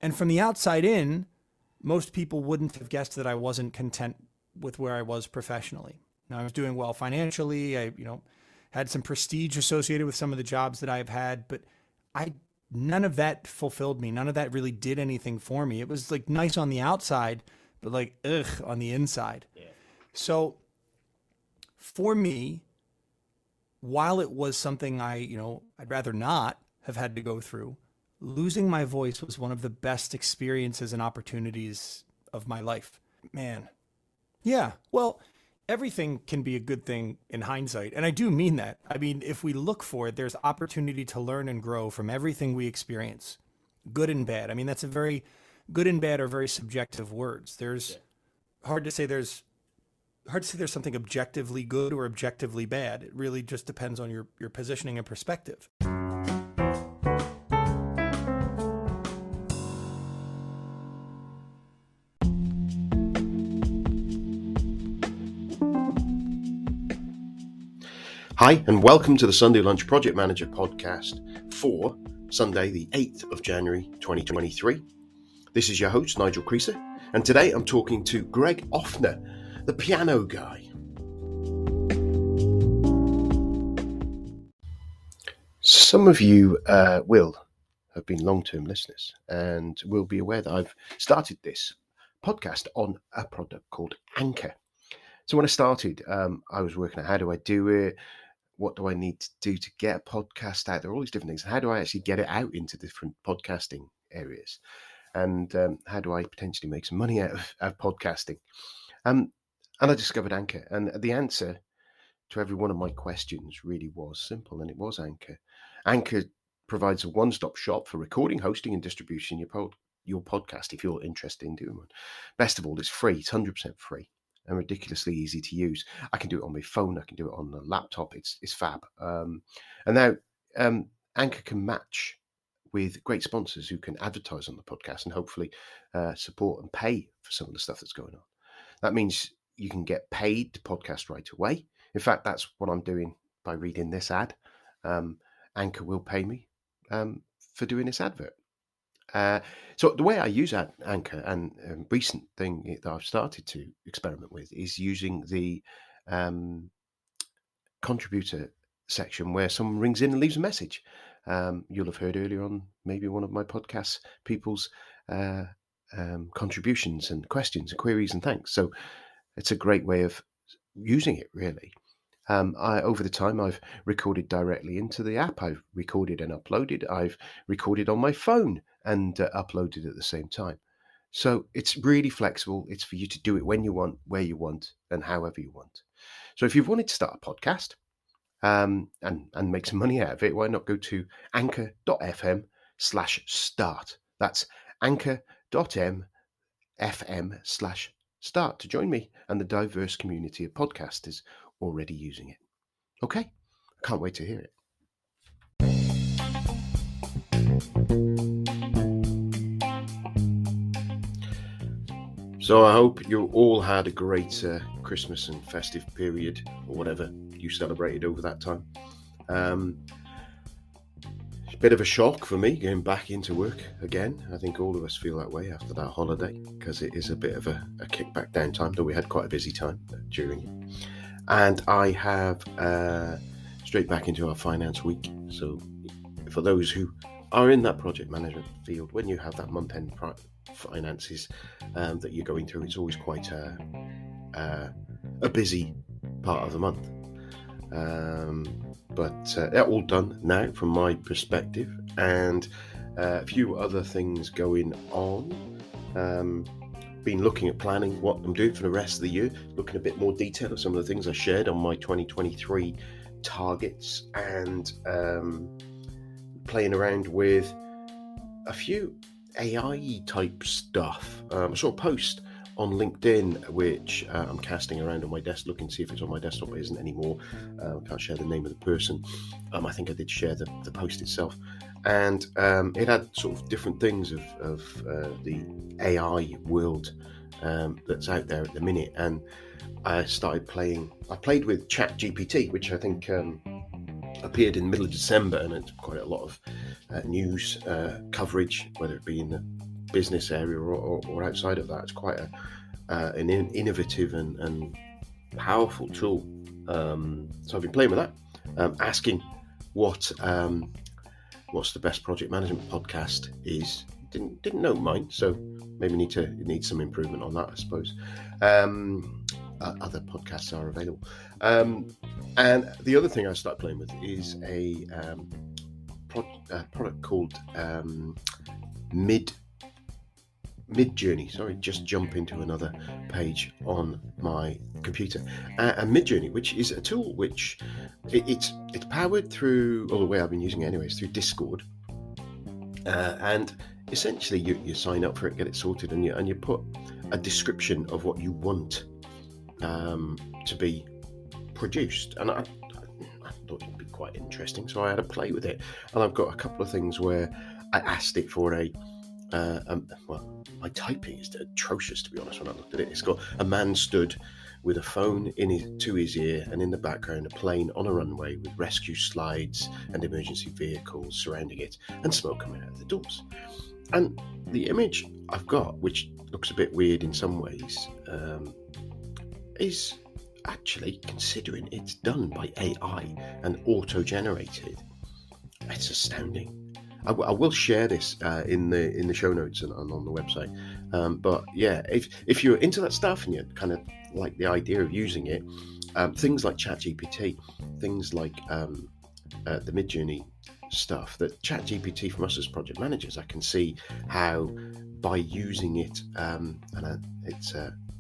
And from the outside in, most people wouldn't have guessed that I wasn't content with where I was professionally. Now I was doing well financially. I, had some prestige associated with some of the jobs that I've had, but I none of that fulfilled me. None of that really did anything for me. It was like nice on the outside, but like ugh on the inside. Yeah. So for me, while it was something I'd rather not have had to go through, losing my voice was one of the best experiences and opportunities of my life. Man. Yeah. Well, everything can be a good thing in hindsight. And I do mean that. I mean, if we look for it, there's opportunity to learn and grow from everything we experience, good and bad. I mean, that's a very good and bad are very subjective words. Yeah. Hard to say there's hard to say there's something objectively good or objectively bad. It really just depends on your positioning and perspective. Hi, and welcome to the Sunday Lunch Project Manager podcast for Sunday, the 8th of January, 2023. This is your host, Nigel Creaser, and today I'm talking to Greg Offner, the piano guy. Some of you will have been long-term listeners and will be aware that I've started this podcast on a product called Anchor. So when I started, I was working out how do I do it? What do I need to do to get a podcast out? There are all these different things. How do I actually get it out into different podcasting areas? And how do I potentially make some money out of podcasting? And I discovered Anchor. And the answer to every one of my questions really was simple, and it was Anchor. Anchor provides a one-stop shop for recording, hosting, and distribution your podcast if you're interested in doing one. Best of all, it's free. It's 100% free. And ridiculously easy to use. I can do it on my phone. I can do it on the laptop. It's fab. And now Anchor can match with great sponsors who can advertise on the podcast and hopefully support and pay for some of the stuff that's going on. That means you can get paid to podcast right away. In fact, that's what I'm doing by reading this ad. Anchor will pay me for doing this advert. So the way I use Anchor, and a recent thing that I've started to experiment with, is using the contributor section where someone rings in and leaves a message. You'll have heard earlier on maybe one of my podcasts, people's contributions and questions and queries and thanks. So it's a great way of using it, really. Over the time, I've recorded directly into the app. I've recorded and uploaded. I've recorded on my phone and uploaded at the same time. So it's really flexible. It's for you to do it when you want, where you want, and however you want. So if you've wanted to start a podcast and make some money out of it, why not go to anchor.fm/start. That's anchor.fm/start to join me and the diverse community of podcasters already using it. Okay, I can't wait to hear it. So I hope you all had a great Christmas and festive period, or whatever you celebrated over that time. It's a bit of a shock for me going back into work again. I think all of us feel that way after that holiday, because it is a bit of a kickback down time, though we had quite a busy time during it. And I have straight back into our finance week. So for those who are in that project management field, when you have that month-end finances that you're going through, it's always quite a busy part of the month. But they're all done now from my perspective, and a few other things going on. Been looking at planning what I'm doing for the rest of the year, looking a bit more detail at some of the things I shared on my 2023 targets, and playing around with a few AI type stuff. I saw a post on LinkedIn which I'm casting around on my desk, looking to see if it's on my desktop. It isn't anymore. I can't share the name of the person. I think I did share the post itself, and it had sort of different things of the AI world that's out there at the minute. And I played with ChatGPT, which I think appeared in the middle of December, and it's quite a lot of news coverage, whether it be in the business area or outside of that. It's quite an innovative and powerful tool. So I've been playing with that, asking what's the best project management podcast is. Didn't know mine, so maybe need some improvement on that, I suppose. Other podcasts are available, and the other thing I started playing with is a product called Midjourney. Sorry, just jump into another page on my computer. And Midjourney, which is a tool which it's powered through, or the way I've been using it anyway, is through Discord. And essentially you sign up for it, get it sorted, and you put a description of what you want to be produced. And I thought it'd be quite interesting, so I had a play with it. And I've got a couple of things where I asked it for well, my typing is atrocious, to be honest. When I looked at it, it's got a man stood with a phone to his ear, and in the background a plane on a runway with rescue slides and emergency vehicles surrounding it, and smoke coming out of the doors. And the image I've got, which looks a bit weird in some ways, is actually, considering it's done by AI and auto-generated, it's astounding. I will share this in the show notes and on the website. But yeah, if you're into that stuff and you kind of like the idea of using it, things like ChatGPT, things like the Midjourney stuff, that ChatGPT from us as project managers, I can see how by using it,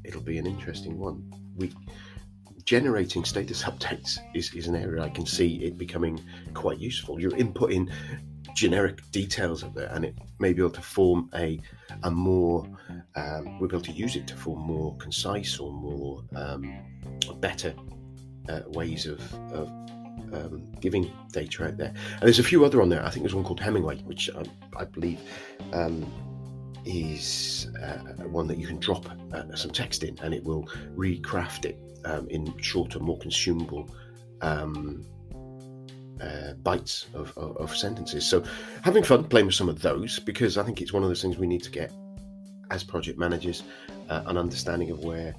it'll be an interesting one. Generating status updates is an area I can see it becoming quite useful. You're inputting generic details of it, and it may be able to form a more we'll be able to use it to form more concise or more better ways of giving data out there. And there's a few other on there. I think there's one called Hemingway, which I believe is one that you can drop some text in, and it will recraft it in shorter, more consumable bites of sentences. So having fun playing with some of those, because I think it's one of those things we need to get as project managers, an understanding of where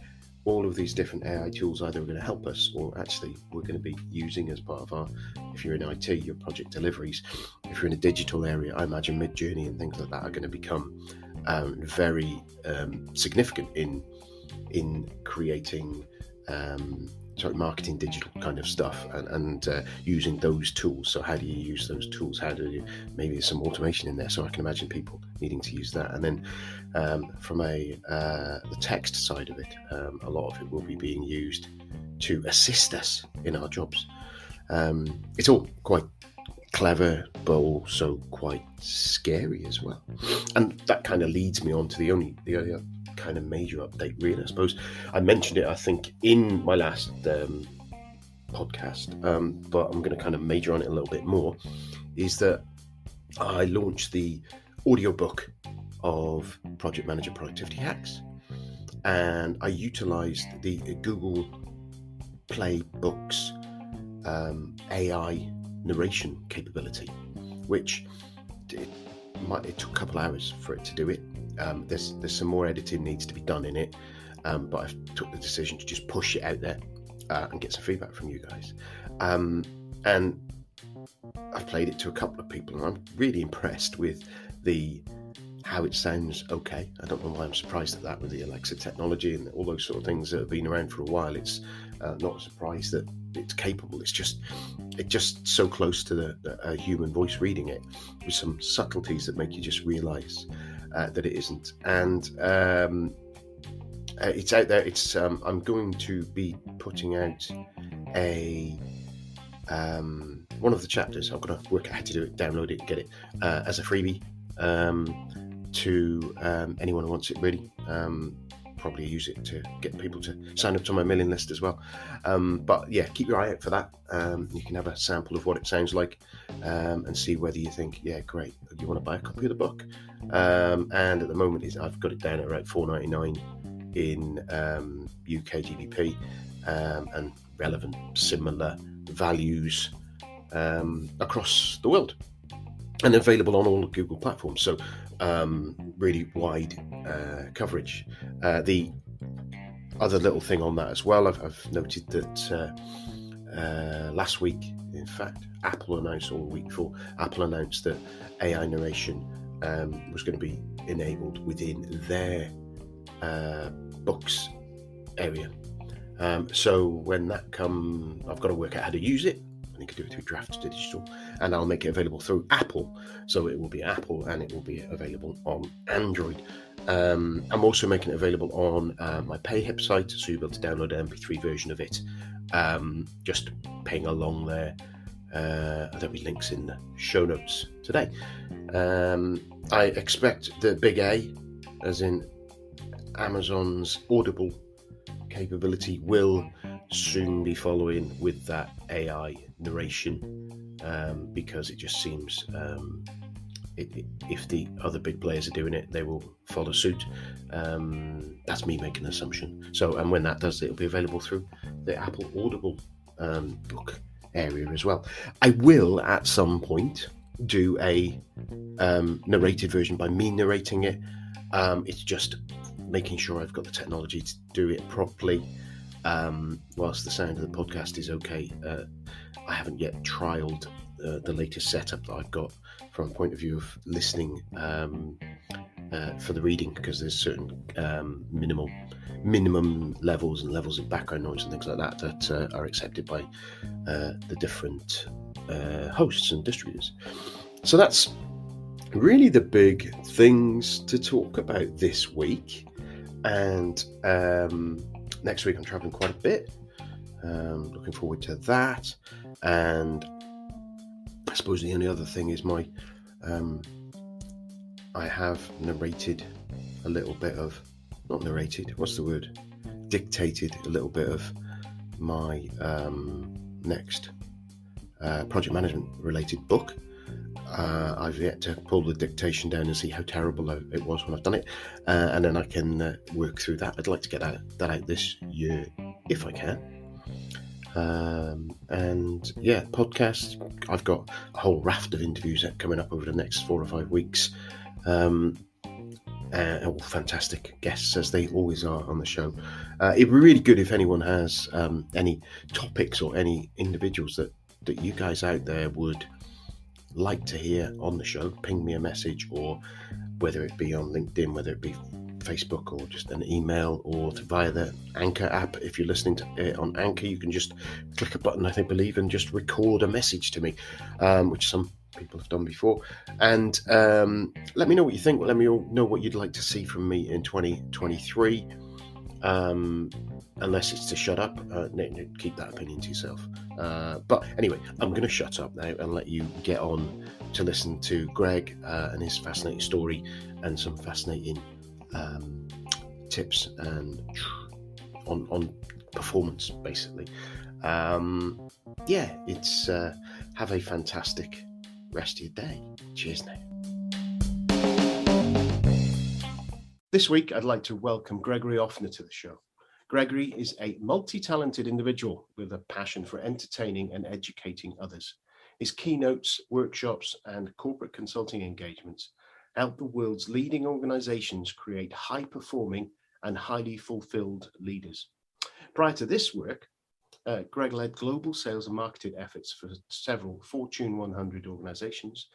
all of these different AI tools either are going to help us, or actually we're going to be using as part of our, if you're in IT, your project deliveries. If you're in a digital area, I imagine Midjourney and things like that are going to become very significant in creating marketing digital kind of stuff, and using those tools. So how do you use those tools? How do you, maybe there's some automation in there, so I can imagine people needing to use that. And then from the text side of it, a lot of it will be being used to assist us in our jobs. It's all quite clever, but also quite scary as well. And that kind of leads me on to the only kind of major update, really. I suppose I mentioned it, I think, in my last podcast, but I'm going to kind of major on it a little bit more, is that I launched the audiobook of Project Manager Productivity Hacks, and I utilized the Google Play Books AI narration capability, which it took a couple hours for it to do it. There's some more editing needs to be done in it, but I've took the decision to just push it out there and get some feedback from you guys. And I've played it to a couple of people, and I'm really impressed with how it sounds. Okay, I don't know why I'm surprised at that with the Alexa technology and all those sort of things that have been around for a while. It's not a surprise that it's capable. It's just so close to a human voice reading it, with some subtleties that make you just realise that it isn't. And it's out there. It's I'm going to be putting out one of the chapters. I'm going to work out how to do it, download it, and get it as a freebie to anyone who wants it, really. Probably use it to get people to sign up to my mailing list as well. But yeah, keep your eye out for that. You can have a sample of what it sounds like and see whether you think, yeah, great, you want to buy a copy of the book. And at the moment, I've got it down at around $4.99 in UK GBP, and relevant similar values across the world, and available on all the Google platforms. So really wide coverage. The other little thing on that as well, I've noted that last week, in fact, Apple announced, or the week before, Apple announced that AI narration was going to be enabled within their books area. So when that comes, I've got to work out how to use it. I think I do it through Draft Digital, and I'll make it available through Apple. So it will be Apple, and it will be available on Android. I'm also making it available on my PayHip site, so you'll be able to download an MP3 version of it. Just paying along there. There'll be links in the show notes today. I expect the big A, as in Amazon's Audible capability, will soon be following with that AI narration, because it just seems if the other big players are doing it, they will follow suit. That's me making an assumption. So, and when that does, it'll be available through the Apple Audible book area as well. I will at some point do a narrated version by me narrating it. It's just making sure I've got the technology to do it properly. Whilst the sound of the podcast is okay, I haven't yet trialed the latest setup that I've got from a point of view of listening for the reading, because there's certain minimum levels and levels of background noise and things like that that are accepted by the different hosts and distributors. So that's really the big things to talk about this week. And next week I'm traveling quite a bit. Looking forward to that. And I suppose the only other thing is I have narrated a little bit of, not narrated, what's the word? Dictated a little bit of my next project management related book. I've yet to pull the dictation down and see how terrible it was when I've done it, and then I can work through that. I'd like to get that out this year if I can. And yeah, podcasts, I've got a whole raft of interviews coming up over the next 4 or 5 weeks. All fantastic guests, as they always are on the show. It'd be really good if anyone has any topics or any individuals that you guys out there would like to hear on the show. Ping me a message, or whether it be on LinkedIn, whether it be Facebook, or just an email, or via the Anchor app. If you're listening to it on Anchor, you can just click a button, I believe, and just record a message to me, which some people have done before. And let me know what you think. Let me know what you'd like to see from me in 2023. Unless it's to shut up, keep that opinion to yourself. But anyway, I'm going to shut up now and let you get on to listen to Greg and his fascinating story, and some fascinating tips and on performance, basically. It's have a fantastic rest of your day. Cheers now. This week, I'd like to welcome Gregory Offner to the show. Gregory is a multi-talented individual with a passion for entertaining and educating others. His keynotes, workshops, and corporate consulting engagements help the world's leading organizations create high-performing and highly fulfilled leaders. Prior to this work, Greg led global sales and marketing efforts for several Fortune 100 organizations,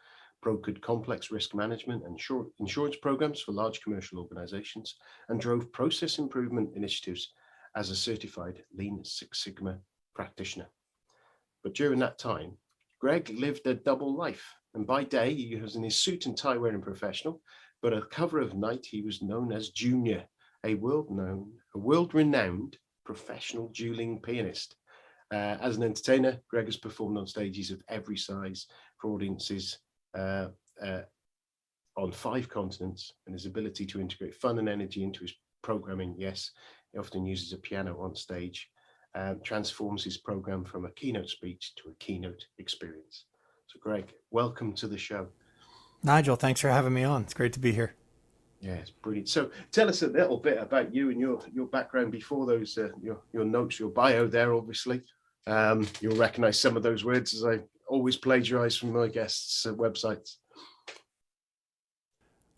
brokered complex risk management and insurance programs for large commercial organizations, and drove process improvement initiatives as a certified Lean Six Sigma practitioner. But during that time, Greg lived a double life, and by day he was in his suit and tie wearing professional, but at cover of night he was known as Junior, a world-renowned professional dueling pianist. As an entertainer, Greg has performed on stages of every size for audiences on 5 continents, and his ability to integrate fun and energy into his programming, yes, he often uses a piano on stage, transforms his program from a keynote speech to a keynote experience. So Greg, welcome to the show. Nigel, thanks for having me on. It's great to be here. Yeah, it's brilliant. So tell us a little bit about you and your background before those, your notes, your bio there, obviously. You'll recognize some of those words, as I always plagiarize from my guests' websites.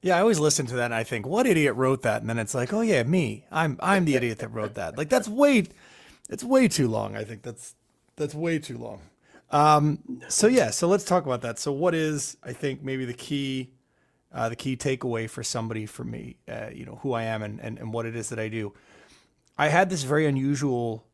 Yeah, I always listen to that and I think, what idiot wrote that? And then it's like, oh yeah, me. I'm the idiot that wrote that. Like it's way too long. I think that's way too long. So yeah, so let's talk about that. So what is, I think, maybe the key takeaway for somebody, for me, who I am and what it is that I do. I had this very unusual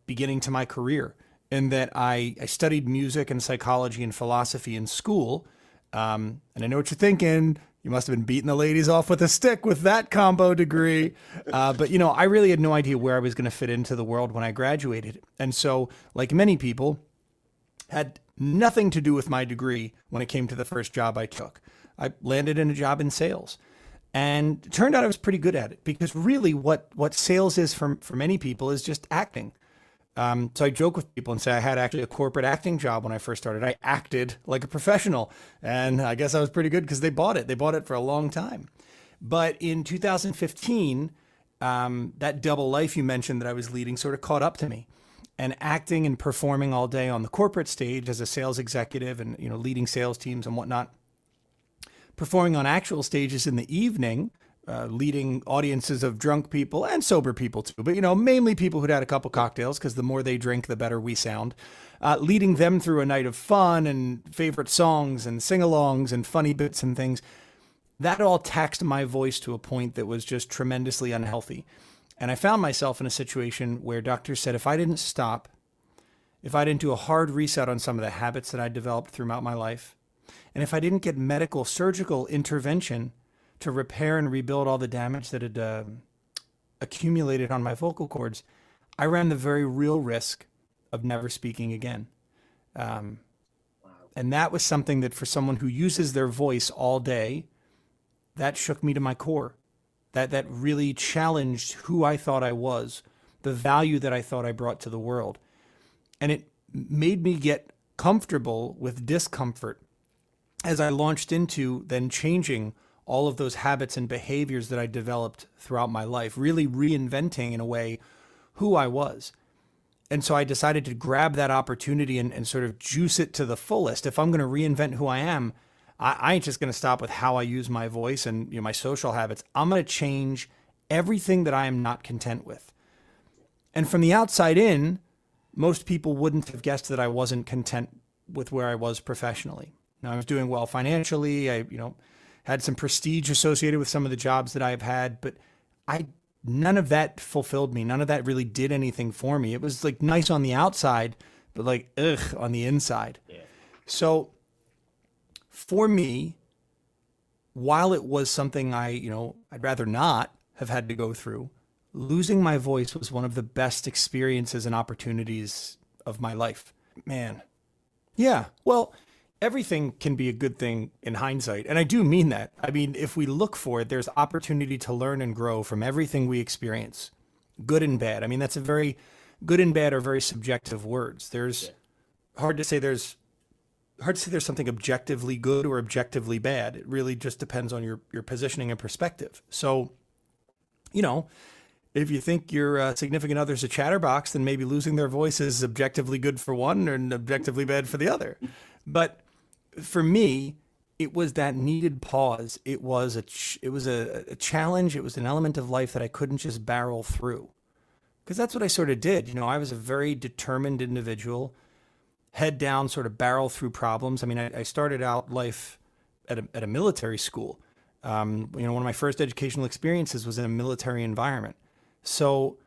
beginning to my career in that I studied music and psychology and philosophy in school. And I know what you're thinking. You must have been beating the ladies off with a stick with that combo degree. But, I really had no idea where I was going to fit into the world when I graduated. And so, like many people, had nothing to do with my degree when it came to the first job I took. I landed in a job in sales. And it turned out I was pretty good at it because really what sales is for many people is just acting. So I joke with people and say I had actually a corporate acting job when I first started. I acted like a professional, and I guess I was pretty good because they bought it. They bought it for a long time. But in 2015, that double life you mentioned that I was leading sort of caught up to me. And acting and performing all day on the corporate stage as a sales executive and leading sales teams and whatnot, performing on actual stages in the evening, leading audiences of drunk people and sober people too, but mainly people who'd had a couple cocktails because the more they drink, the better we sound. Leading them through a night of fun and favorite songs and sing-alongs and funny bits and things. That all taxed my voice to a point that was just tremendously unhealthy. And I found myself in a situation where doctors said if I didn't stop, if I didn't do a hard reset on some of the habits that I developed throughout my life, and if I didn't get medical surgical intervention to repair and rebuild all the damage that had accumulated on my vocal cords, I ran the very real risk of never speaking again. Um, and that was something that for someone who uses their voice all day, that shook me to my core. That really challenged who I thought I was, the value that I thought I brought to the world. And it made me get comfortable with discomfort as I launched into then changing all of those habits and behaviors that I developed throughout my life, really reinventing in a way who I was. And so I decided to grab that opportunity and sort of juice it to the fullest. If I'm going to reinvent who I am, I ain't just going to stop with how I use my voice and my social habits. I'm going to change everything that I am not content with. And from the outside in, most people wouldn't have guessed that I wasn't content with where I was professionally. Now I was doing well financially. I, had some prestige associated with some of the jobs that I've had, but none of that fulfilled me. None of that really did anything for me. It was like nice on the outside, but like, ugh, on the inside. Yeah. So for me, while it was something I'd rather not have had to go through, losing my voice was one of the best experiences and opportunities of my life. Man. Yeah. Well, everything can be a good thing in hindsight. And I do mean that. I mean, if we look for it, there's opportunity to learn and grow from everything we experience, good and bad. I mean, that's a very good and bad are very subjective words. There's hard to say there's something objectively good or objectively bad. It really just depends on your positioning and perspective. So, if you think your significant other's a chatterbox, then maybe losing their voice is objectively good for one and objectively bad for the other. But for me, it was that needed pause. It was a challenge. It was an element of life that I couldn't just barrel through, because that's what I sort of did. I was a very determined individual, head down, sort of barrel through problems. I mean, I started out life at a military school. One of my first educational experiences was in a military environment. So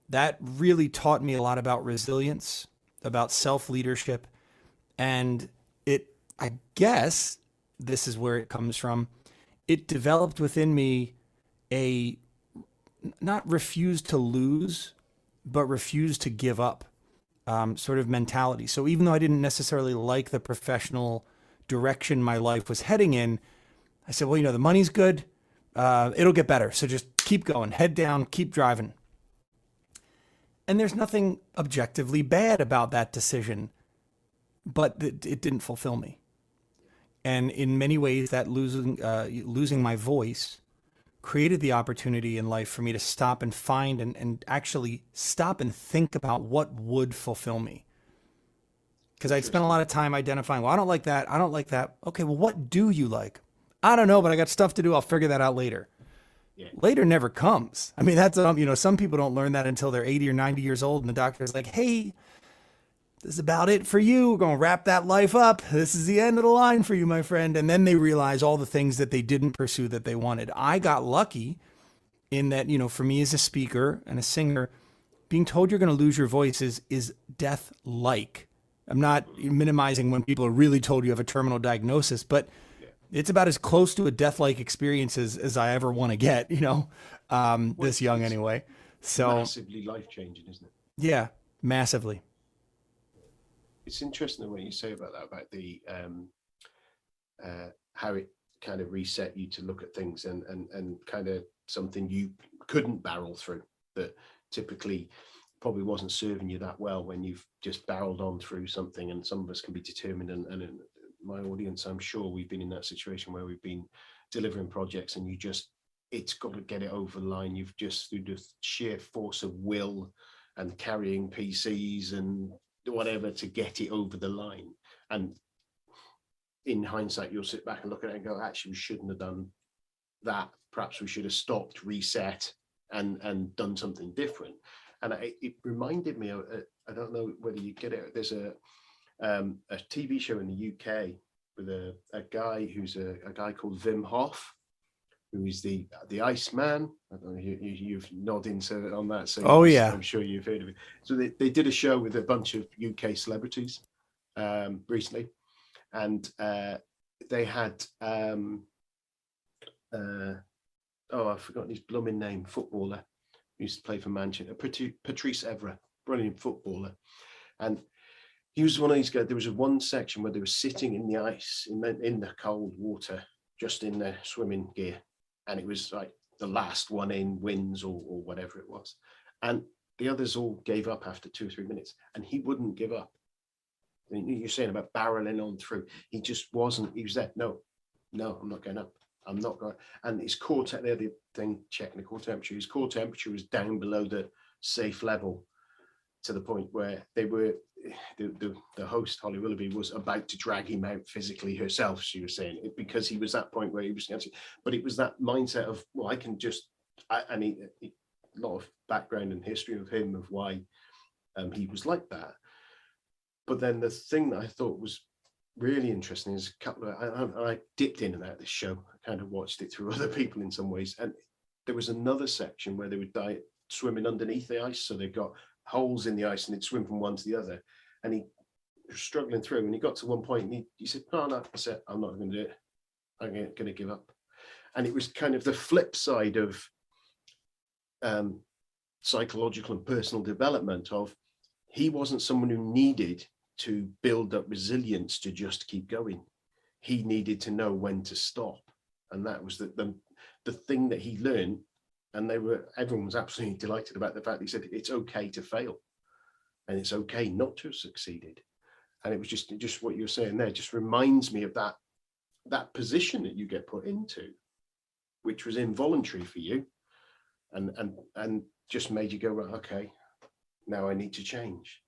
that really taught me a lot about resilience, about self-leadership, and I guess this is where it comes from. It developed within me a not refuse to lose, but refuse to give up sort of mentality. So even though I didn't necessarily like the professional direction my life was heading in, I said, well, the money's good. It'll get better. So just keep going, head down, keep driving. And there's nothing objectively bad about that decision, but it didn't fulfill me. And in many ways, that losing my voice created the opportunity in life for me to stop and find and actually stop and think about what would fulfill me. Because I'd spent a lot of time identifying, well, I don't like that. I don't like that. Okay, well, what do you like? I don't know, but I got stuff to do. I'll figure that out later. Yeah. Later never comes. I mean, that's, some people don't learn that until they're 80 or 90 years old. And the doctor's like, hey, this is about it for you. We're going to wrap that life up. This is the end of the line for you, my friend. And then they realize all the things that they didn't pursue that they wanted. I got lucky in that, for me as a speaker and a singer, being told you're going to lose your voice is death like. I'm not minimizing when people are really told you have a terminal diagnosis, but Yeah. it's about as close to a death like experience as I ever want to get, Well, this young anyway. So, massively life changing, isn't it? yeah, massively. It's interesting what you say about that, about the how it kind of reset you to look at things and kind of something you couldn't barrel through that typically probably wasn't serving you that well when you've just barreled on through something. And some of us can be determined, and in my audience, I'm sure we've been in that situation where we've been delivering projects and it's got to get it over the line. You've just, through the sheer force of will and carrying PCs and whatever, to get it over the line. And in hindsight, you'll sit back and look at it and go, actually, we shouldn't have done that. Perhaps we should have stopped, reset, and done something different. And it reminded me of, I don't know whether you get it, there's a TV show in the UK with a guy who's a guy called Wim Hof, who is the Iceman. I don't know, you've nodding on that. So Oh, yeah. I'm sure you've heard of it. So they did a show with a bunch of UK celebrities recently. And they had, I've forgotten his blooming name, footballer, who used to play for Manchester, Patrice Evra, brilliant footballer. And he was one of these guys. There was one section where they were sitting in the ice, in the cold water, just in their swimming gear. And it was like the last one in wins or whatever it was. And the others all gave up after 2 or 3 minutes, and he wouldn't give up. I mean, you're saying about barreling on through. He just wasn't. He was there. No, I'm not going up. I'm not going. And his core, the other thing, checking the core temperature. His core temperature was down below the safe level, to the point where they were. The host, Holly Willoughby, was about to drag him out physically herself. She was saying it, because he was that point where he was. But it was that mindset of, well, I can just. And a lot of background and history of him, of why he was like that. But then the thing that I thought was really interesting is a couple of, I dipped in and out of this show. I kind of watched it through other people in some ways. And there was another section where they would die swimming underneath the ice. So they've got holes in the ice and they'd swim from one to the other. And he was struggling through, and he got to one point and he said, no, that's it. I'm not going to do it. I'm going to give up. And it was kind of the flip side of psychological and personal development of, he wasn't someone who needed to build up resilience to just keep going. He needed to know when to stop. And that was the thing that he learned. And everyone was absolutely delighted about the fact that he said, it's okay to fail. And it's okay not to have succeeded. And it was just what you're saying there, just reminds me of that position that you get put into, which was involuntary for you. And just made you go, right, okay, now I need to change.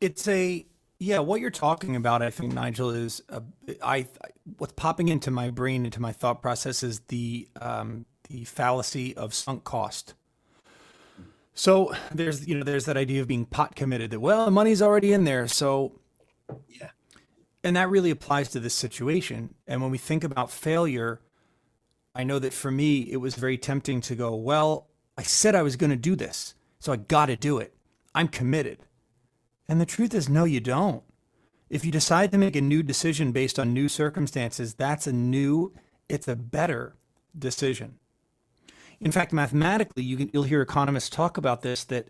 What you're talking about, I think, Nigel, is what's popping into my brain, into my thought process, is the fallacy of sunk cost. So there's that idea of being pot committed, that, well, the money's already in there. So yeah, and that really applies to this situation. And when we think about failure, I know that for me, it was very tempting to go, well, I said I was going to do this, so I got to do it. I'm committed. And the truth is, no, you don't. If you decide to make a new decision based on new circumstances, it's a better decision. In fact, mathematically, you'll hear economists talk about this, that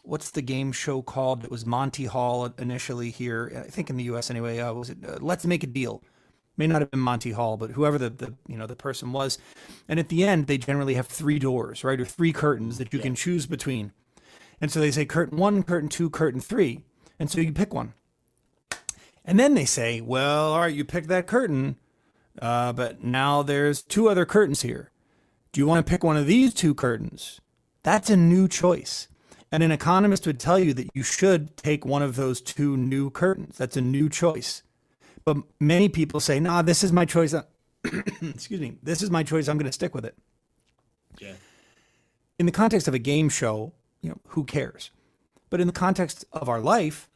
what's the game show called that was Monty Hall initially here, I think in the US anyway, was it Let's Make a Deal? May not have been Monty Hall, but whoever the person was. And at the end, they generally have 3 doors, right? Or 3 curtains that you can choose between. And so they say curtain 1, curtain 2, curtain 3. And so you pick one. And then they say, well, all right, you pick that curtain, but now there's 2 other curtains here. Do you want to pick one of these 2 curtains? That's a new choice. And an economist would tell you that you should take one of those 2 new curtains. That's a new choice. But many people say, nah, this is my choice. Excuse me. This is my choice. I'm going to stick with it. Yeah. In the context of a game show, who cares? But in the context of our life,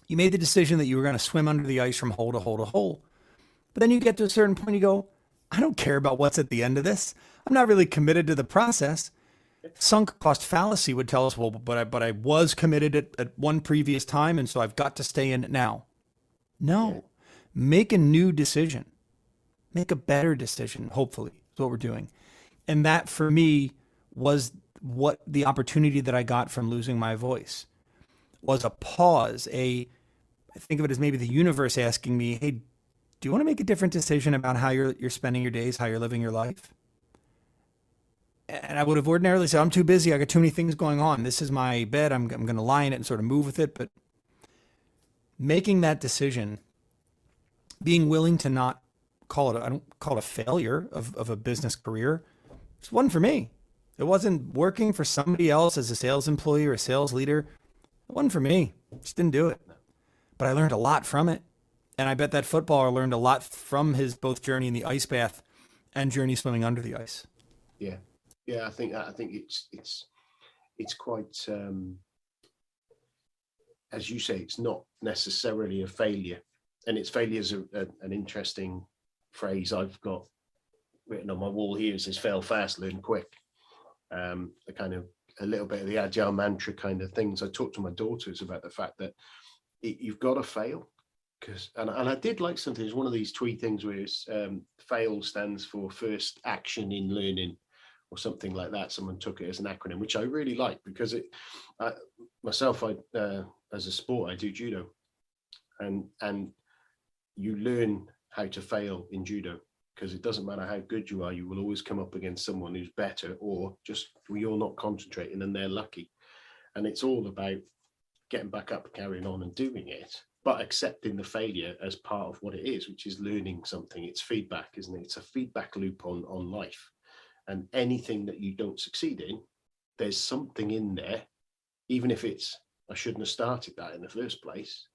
you made the decision that you were going to swim under the ice from hole to hole to hole. But then you get to a certain point, you go, I don't care about what's at the end of this. I'm not really committed to the process. Sunk cost fallacy would tell us, well, but I was committed at one previous time, and so I've got to stay in it now. No, make a new decision. Make a better decision, hopefully, is what we're doing. And that, for me, was what the opportunity that I got from losing my voice was a pause, I think of it as maybe the universe asking me, hey, do you want to make a different decision about how you're spending your days, how you're living your life? And I would have ordinarily said, I'm too busy. I got too many things going on. This is my bed. I'm going to lie in it and sort of move with it. But making that decision, being willing to not I don't call it a failure of a business career. It wasn't for me. It wasn't working for somebody else as a sales employee or a sales leader. It wasn't for me. Just didn't do it. But I learned a lot from it. And I bet that footballer learned a lot from his both journey in the ice bath and journey swimming under the ice. Yeah. Yeah, I think it's quite, as you say, it's not necessarily a failure, and it's failure is an interesting phrase I've got written on my wall here. It says "fail fast, learn quick." The kind of a little bit of the agile mantra kind of things. I talk to my daughters about the fact that you've got to fail, and I did like something. It's one of these tweet things where it's, fail stands for first action in learning, or something like that. Someone took it as an acronym, which I really like, because myself, as a sport, I do judo, and you learn how to fail in judo, because it doesn't matter how good you are, you will always come up against someone who's better, or just you're not concentrating and they're lucky. And it's all about getting back up, carrying on and doing it, but accepting the failure as part of what it is, which is learning something. It's feedback, isn't it? It's a feedback loop on life. And anything that you don't succeed in, there's something in there, even if it's, I shouldn't have started that in the first place,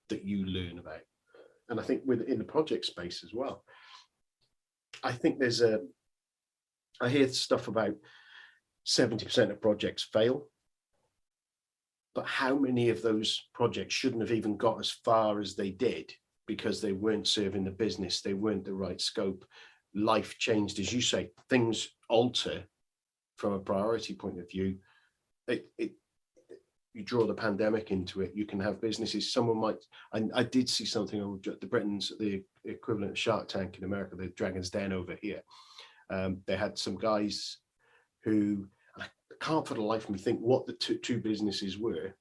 that you learn about. And I think in the project space as well, I think I hear stuff about 70% of projects fail, but how many of those projects shouldn't have even got as far as they did because they weren't serving the business, they weren't the right scope. Life changed, as you say, things alter from a priority point of view. You draw the pandemic into it. You can have businesses. Someone might. I did see something on the Britons, the equivalent of Shark Tank in America, the Dragon's Den over here. They had some guys who, I can't for the life of me think what the two businesses were.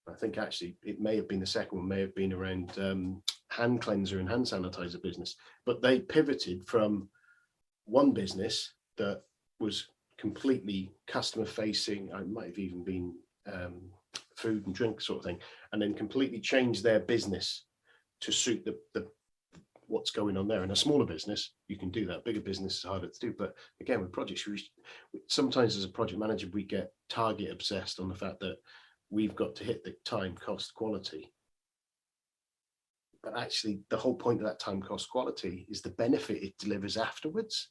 I think actually it may have been the second one, may have been around hand cleanser and hand sanitizer business, but they pivoted from one business that was completely customer facing. I might have even been food and drink sort of thing, and then completely changed their business to suit the what's going on there. In a smaller business, you can do that. Bigger business is harder to do. But again, with projects, sometimes as a project manager, we get target obsessed on the fact that we've got to hit the time, cost, quality. But actually, the whole point of that time, cost, quality is the benefit it delivers afterwards.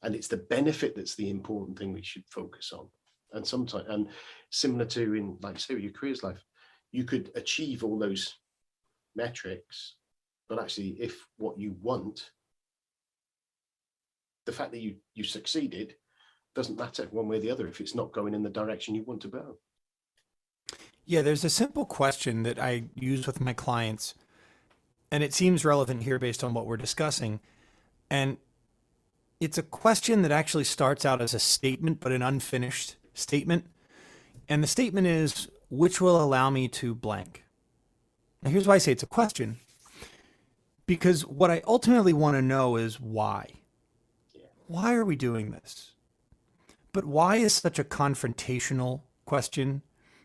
And it's the benefit that's the important thing we should focus on. And sometimes, and similar to in, like say, your careers life, you could achieve all those metrics, but actually, if what you want, the fact that you succeeded doesn't matter one way or the other if it's not going in the direction you want to go. Yeah, there's a simple question that I use with my clients, and it seems relevant here based on what we're discussing. And it's a question that actually starts out as a statement, but an unfinished statement. And the statement is, which will allow me to blank? Now, here's why I say it's a question. Because what I ultimately want to know is why. Why are we doing this? But why is such a confrontational question?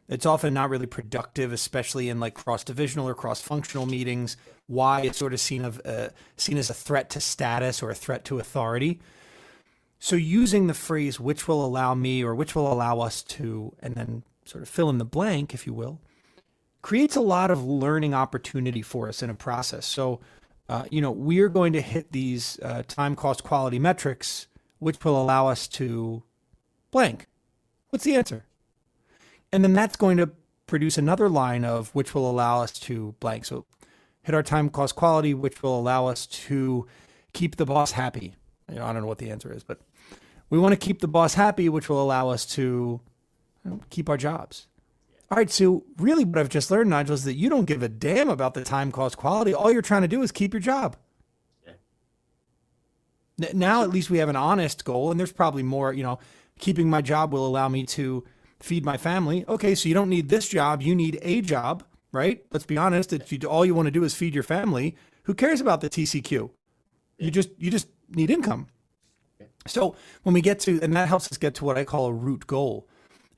It's often not really productive, especially in like cross-divisional or cross-functional meetings. Why it's sort of seen as a threat to status or a threat to authority. So using the phrase, which will allow me or which will allow us to, and then sort of fill in the blank, if you will, creates a lot of learning opportunity for us in a process. So, we are going to hit these time, cost, quality metrics, which will allow us to blank. What's the answer? And then that's going to produce another line of which will allow us to blank. So hit our time, cost, quality, which will allow us to keep the boss happy. I don't know what the answer is, but we want to keep the boss happy, which will allow us to keep our jobs. All right, so really what I've just learned, Nigel, is that you don't give a damn about the time, cost, quality. All you're trying to do is keep your job. Yeah. Now at least we have an honest goal, and there's probably more, keeping my job will allow me to feed my family. Okay, so you don't need this job, you need a job, right? Let's be honest, if all you want to do is feed your family, who cares about the TCQ? You just need income. So when we get to, and that helps us get to what I call a root goal.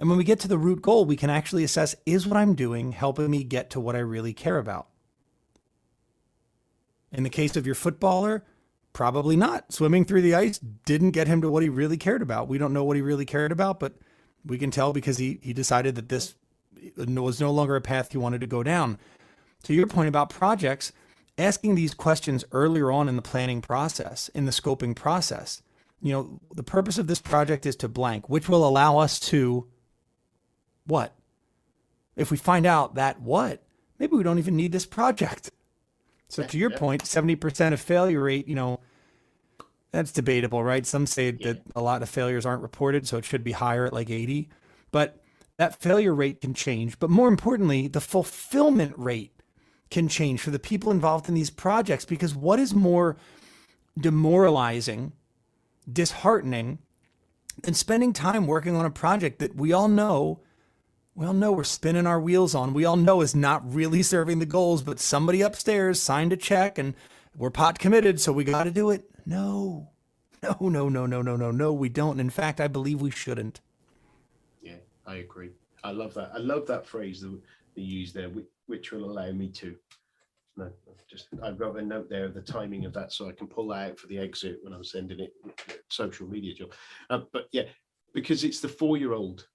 And when we get to the root goal, we can actually assess, is what I'm doing helping me get to what I really care about? In the case of your footballer, probably not. Swimming through the ice didn't get him to what he really cared about. We don't know what he really cared about, but we can tell because he decided that this was no longer a path he wanted to go down. To your point about projects, asking these questions earlier on in the planning process, in the scoping process, the purpose of this project is to blank, which will allow us to what? If we find out that what, maybe we don't even need this project. So to your point, 70% of failure rate, that's debatable, right? Some say that a lot of failures aren't reported, so it should be higher at like 80. But that failure rate can change. But more importantly, the fulfillment rate can change for the people involved in these projects, because what is more demoralizing, disheartening than spending time working on a project that we all know we're spinning our wheels on. We all know is not really serving the goals, but somebody upstairs signed a check and we're pot committed, so we got to do it. No, we don't. In fact, I believe we shouldn't. Yeah, I agree. I love that. I love that phrase that you use there, which will allow me to. No, I've got a note there of the timing of that so I can pull that out for the exit when I'm sending it social media job. But yeah, because it's the 4-year-old,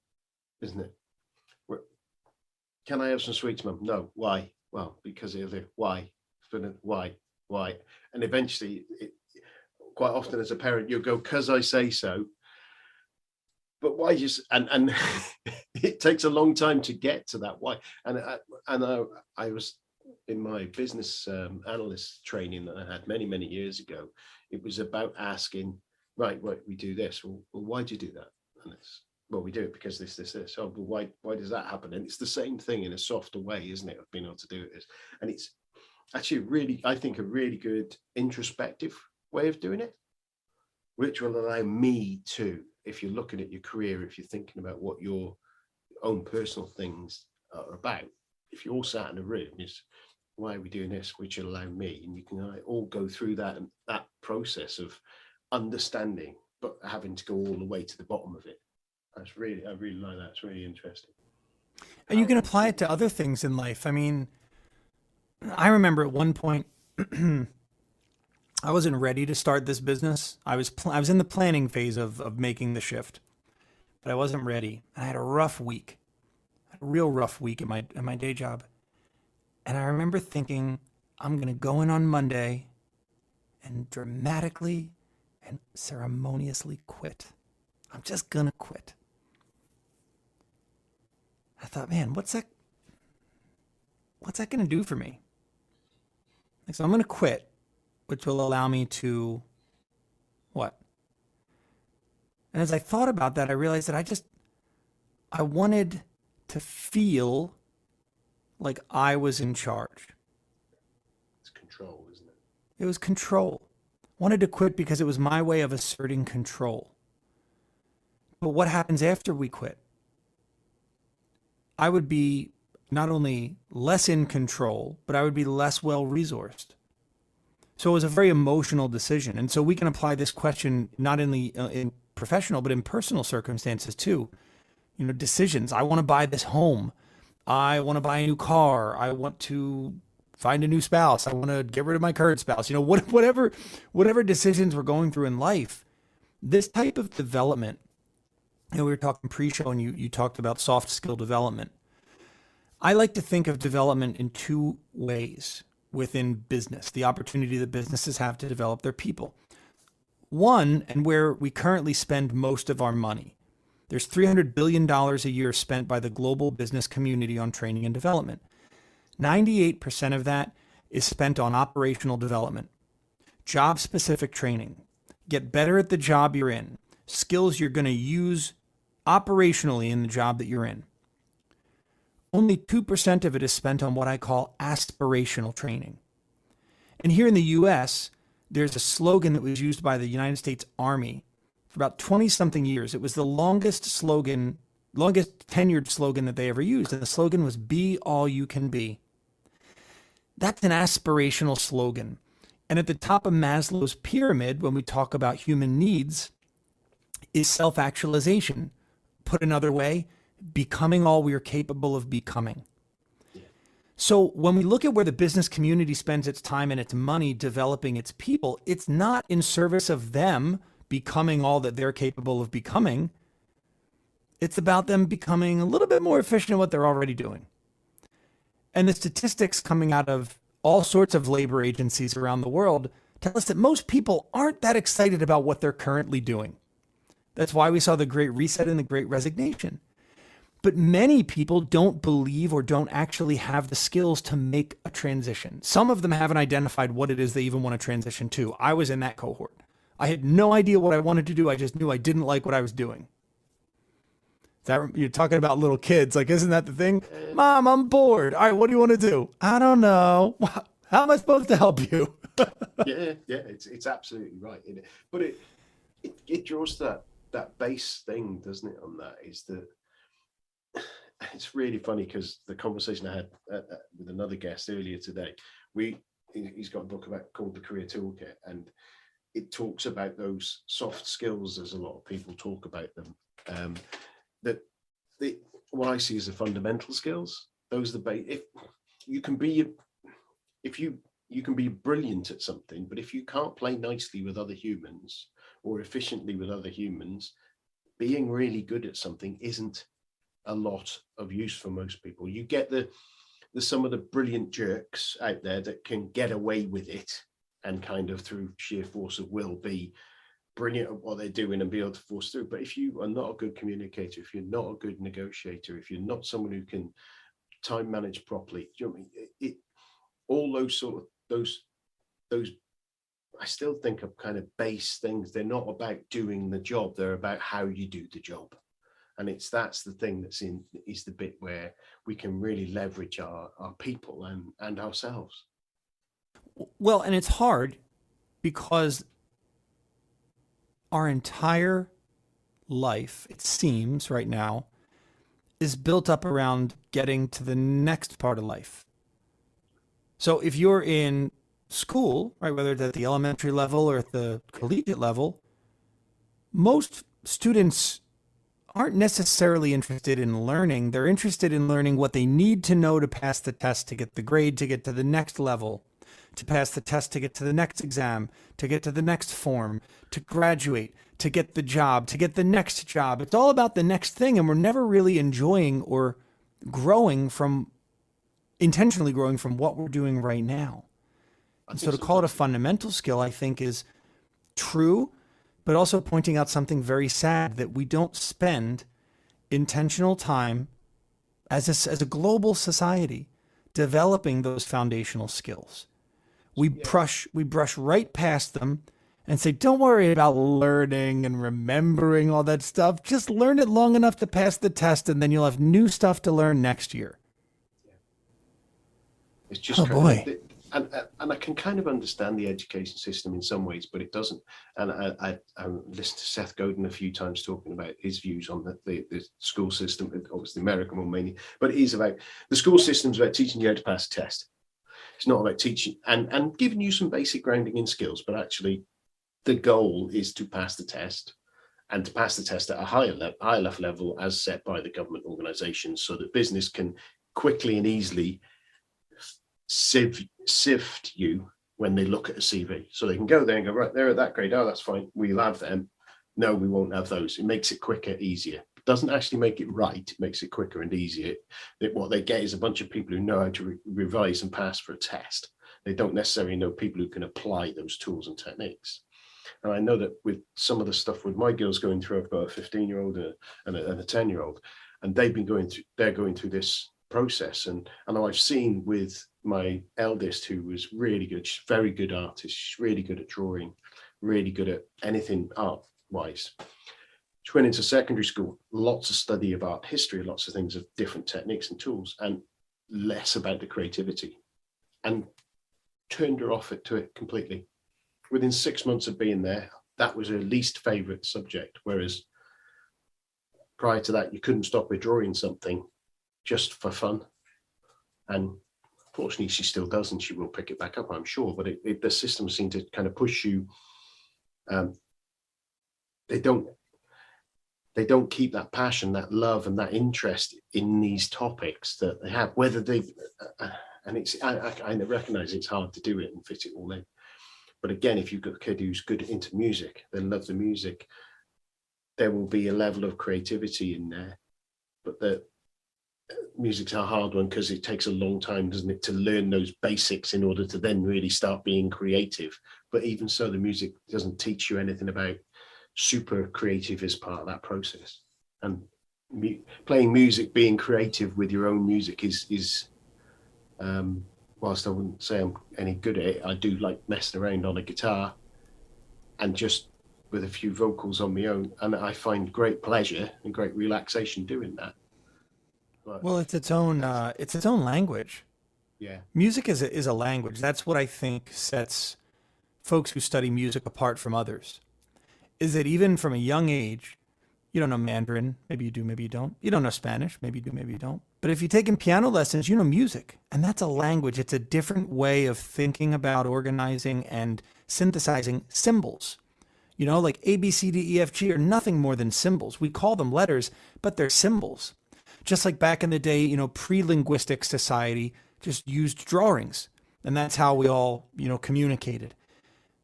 isn't it? Can I have some sweets, Mum? No. Why? Well, because of the why. Why? And eventually, quite often as a parent, you'll go, because I say so. But why just, and it takes a long time to get to that why. And I was in my business analyst training that I had many, many years ago. It was about asking, right, we do this. Well, why do you do that? And it's, well, we do it because this. Oh, but why does that happen? And it's the same thing in a softer way, isn't it? Of being able to do it. And it's actually I think a really good introspective way of doing it, which will allow me to, if you're looking at your career, if you're thinking about what your own personal things are about, if you're all sat in a room, is why are we doing this? Which will allow me, and you can all go through that process of understanding, but having to go all the way to the bottom of it. I really like that. It's really interesting. And you can apply it to other things in life. I mean, I remember at one point, I wasn't ready to start this business. I was in the planning phase of making the shift, but I wasn't ready. I had a rough week, a real rough week at my day job. And I remember thinking, I'm going to go in on Monday and dramatically and ceremoniously quit. I'm just going to quit. I thought, man, what's that going to do for me? So I'm going to quit, which will allow me to what? And as I thought about that, I realized that I wanted to feel like I was in charge. It's control, isn't it? It was control. Wanted to quit because it was my way of asserting control. But what happens after we quit? I would be not only less in control, but I would be less well-resourced. So it was a very emotional decision. And so we can apply this question not only in professional, but in personal circumstances too. Decisions. I want to buy this home. I want to buy a new car. I want to find a new spouse. I want to get rid of my current spouse. Whatever decisions we're going through in life, this type of development, we were talking pre-show and you talked about soft skill development. I like to think of development in two ways within business, the opportunity that businesses have to develop their people. One, and where we currently spend most of our money. There's $300 billion a year spent by the global business community on training and development. 98% of that is spent on operational development, job specific training. Get better at the job you're in, skills you're going to use operationally in the job that you're in. Only 2% of it is spent on what I call aspirational training. And here in the US, there's a slogan that was used by the United States Army for about 20 something years. It was the longest tenured slogan that they ever used. And the slogan was "Be all you can be." That's an aspirational slogan. And at the top of Maslow's pyramid, when we talk about human needs, is self-actualization. Put another way, becoming all we are capable of becoming. So when we look at where the business community spends its time and its money developing its people, it's not in service of them becoming all that they're capable of becoming. It's about them becoming a little bit more efficient at what they're already doing. And the statistics coming out of all sorts of labor agencies around the world tell us that most people aren't that excited about what they're currently doing. That's why we saw the Great Reset and the Great Resignation. But many people don't believe or don't actually have the skills to make a transition. Some of them haven't identified what it is they even want to transition to. I was in that cohort. I had no idea what I wanted to do. I just knew I didn't like what I was doing. You're talking about little kids. Like, isn't that the thing? Mom, I'm bored. All right, what do you want to do? I don't know. How am I supposed to help you? Yeah, it's absolutely right. But it draws that base thing, doesn't it? On that is that it's really funny because the conversation I had with another guest earlier today, he's got a book called The Career Toolkit, and it talks about those soft skills as a lot of people talk about them. What I see as the fundamental skills, those are the base. If you can be brilliant at something, but if you can't play nicely with other humans or efficiently with other humans, being really good at something isn't a lot of use for most people. You get some of the brilliant jerks out there that can get away with it and kind of through sheer force of will be brilliant at what they're doing and be able to force through. But if you are not a good communicator, if you're not a good negotiator, if you're not someone who can time manage properly, do you know what I mean? All those sort of those I still think of kind of base things. They're not about doing the job, they're about how you do the job. And that's the thing is the bit where we can really leverage our people and ourselves. Well, and it's hard because our entire life, it seems right now, is built up around getting to the next part of life. So if you're in school, right, whether it's at the elementary level or at the collegiate level, most students aren't necessarily interested in learning. They're interested in learning what they need to know to pass the test, to get the grade, to get to the next level, to pass the test, to get to the next exam, to get to the next form, to graduate, to get the job, to get the next job. It's all about the next thing. And we're never really enjoying or intentionally growing from what we're doing right now. And so to call it a fundamental skill, I think is true, but also pointing out something very sad, that we don't spend intentional time as a global society developing those foundational skills. We brush right past them and say, don't worry about learning and remembering all that stuff. Just learn it long enough to pass the test, and then you'll have new stuff to learn next year. It's just and I can kind of understand the education system in some ways, but it doesn't. And I listened to Seth Godin a few times talking about his views on the school system, obviously the American one mainly, but it is about the school system's about teaching you how to pass a test. It's not about teaching and giving you some basic grounding in skills, but actually the goal is to pass the test, and to pass the test at a higher enough level as set by the government organizations, so that business can quickly and easily sift you when they look at a CV. So they can go there and go, right, they're at that grade. Oh, that's fine. We'll have them. No, we won't have those. It makes it quicker, easier. doesn't actually make it right. It makes it quicker and easier. What they get is a bunch of people who know how to revise and pass for a test. They don't necessarily know people who can apply those tools and techniques. And I know that with some of the stuff with my girls going through, I've got a 15-year-old and a 10-year-old, and they're going through this process. And I've seen with my eldest, who was really good, she's a very good artist, she's really good at drawing, really good at anything art-wise. She went into secondary school, lots of study of art history, lots of things of different techniques and tools, and less about the creativity, and turned her off to it completely. Within 6 months of being there, that was her least favorite subject. Whereas prior to that, you couldn't stop her drawing something just for fun. And fortunately, she still does, and she will pick it back up, I'm sure. But the system seemed to kind of push you. They don't keep that passion, that love, and that interest in these topics that they have. Whether they, and it's, I recognize it's hard to do it and fit it all in. But again, if you've got a kid who's good into music, they love the music, there will be a level of creativity in there. But the music's a hard one because it takes a long time, doesn't it, to learn those basics in order to then really start being creative. But even so, the music doesn't teach you anything about super creative as part of that process. And playing music, being creative with your own music is whilst I wouldn't say I'm any good at it, I do like messing around on a guitar and just with a few vocals on my own, and I find great pleasure and great relaxation doing that. But, Well, it's its own language. yeah, Music is a language. That's what I think sets folks who study music apart from others. Is that even from a young age, you don't know Mandarin, maybe you do, maybe you don't. You don't know Spanish, maybe you do, maybe you don't. But if you've taken piano lessons, you know music, and that's a language. It's a different way of thinking about organizing and synthesizing symbols. You know, like A, B, C, D, E, F, G are nothing more than symbols. We call them letters, but they're symbols. Just like back in the day, you know, pre-linguistic society just used drawings, and that's how we all, you know, communicated.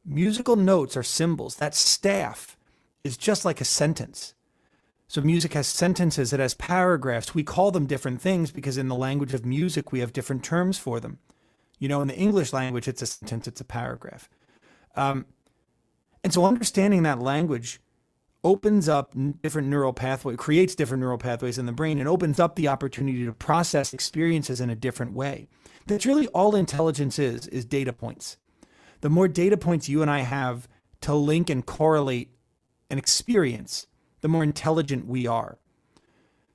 Musical notes are symbols. That staff is just like a sentence. So music has sentences, it has paragraphs. We call them different things because in the language of music, we have different terms for them. You know, in the English language, it's a sentence, it's a paragraph. And so understanding that language opens up different neural pathways, creates different neural pathways in the brain, and opens up the opportunity to process experiences in a different way. That's really all intelligence is data points. The more data points you and I have to link and correlate an experience, the more intelligent we are.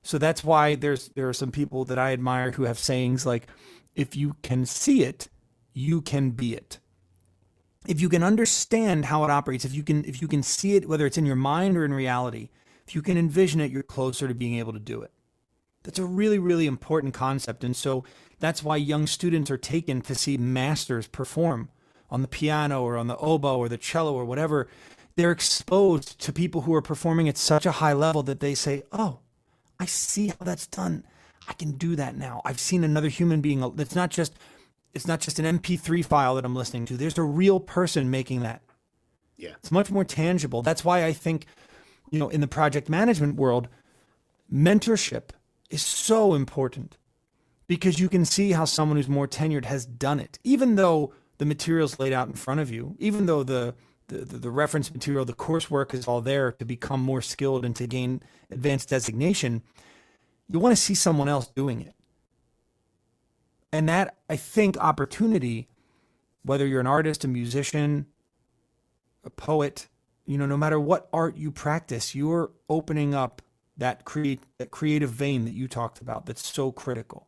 So that's why there are some people that I admire who have sayings like, if you can see it, you can be it. If you can understand how it operates, if you can see it, whether it's in your mind or in reality, if you can envision it, you're closer to being able to do it. That's a really, really important concept. And so that's why young students are taken to see masters perform on the piano or on the oboe or the cello or whatever. They're exposed to people who are performing at such a high level that they say, oh, I see how that's done. I can do that now. I've seen another human being. It's not just an MP3 file that I'm listening to. There's a real person making that. yeah, It's much more tangible. That's why I think, you know, in the project management world, mentorship is so important because you can see how someone who's more tenured has done it, even though the material's laid out in front of you, even though the reference material, the coursework is all there to become more skilled and to gain advanced designation. You want to see someone else doing it. And that, I think, opportunity, whether you're an artist, a musician, a poet, you know, no matter what art you practice, you're opening up that creative vein that you talked about that's so critical.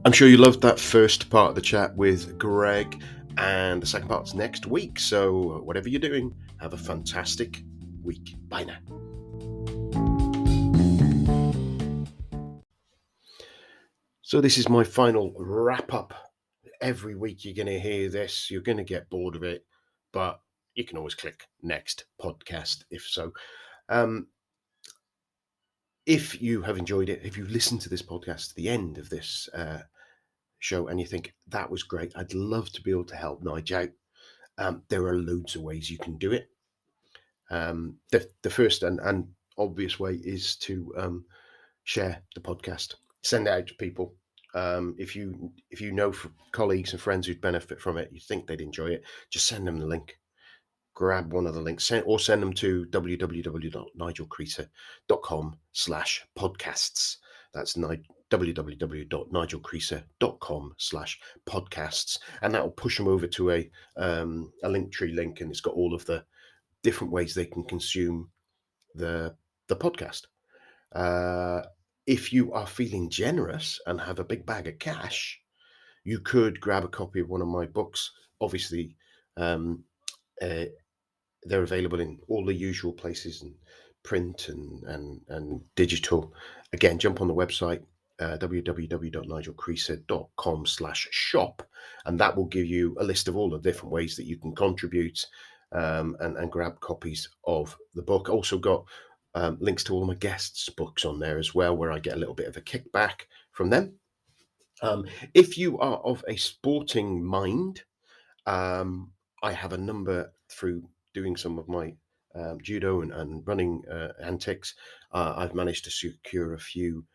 I'm sure you loved that first part of the chat with Greg, and the second part's next week. So whatever you're doing, have a fantastic week. Bye now. So this is my final wrap up. Every week you're going to hear this. You're going to get bored of it, but you can always click next podcast if so. If you have enjoyed it, if you listened to this podcast to the end of this show and you think that was great, I'd love to be able to help Nige out. There are loads of ways you can do it. The first and obvious way is to share the podcast, send it out to people. If you know colleagues and friends who'd benefit from it, you think they'd enjoy it, just send them the link. Grab one of the links, or send them to www.nigelcreaser.com/podcasts. That's www.nigelcreaser.com/podcasts, and that will push them over to a Linktree link, and it's got all of the different ways they can consume the podcast. If you are feeling generous and have a big bag of cash, you could grab a copy of one of my books. Obviously, they're available in all the usual places, and print and digital. Again, jump on the website, www.nigelcreaser.com/shop, and that will give you a list of all the different ways that you can contribute and grab copies of the book. Also got links to all my guests' books on there as well, where I get a little bit of a kickback from them. If you are of a sporting mind, I have a number through doing some of my judo and running antics. I've managed to secure a few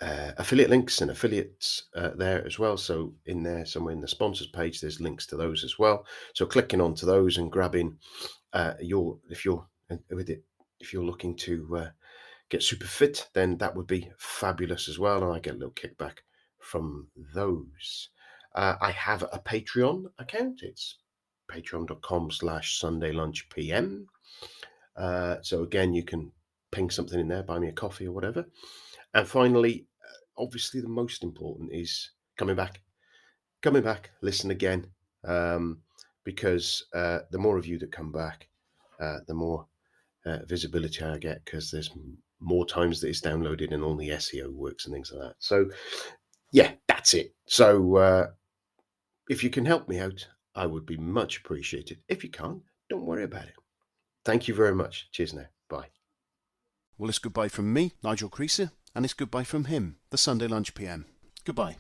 affiliate links and affiliates there as well. So in there, somewhere in the sponsors page, there's links to those as well. So clicking onto those and grabbing if you're looking to get super fit, then that would be fabulous as well. And I get a little kickback from those. I have a Patreon account. It's patreon.com/sundaylunchpm. So again, you can ping something in there, buy me a coffee or whatever. And finally, obviously the most important is coming back, listen again, because the more of you that come back, the more visibility I get, because there's more times that it's downloaded and all the SEO works and things like that. So yeah, that's it. So if you can help me out, I would be much appreciated. If you can't, don't worry about it. Thank you very much. Cheers now. Bye. Well, it's goodbye from me, Nigel Creaser, and it's goodbye from him, the Sunday Lunch PM. Goodbye.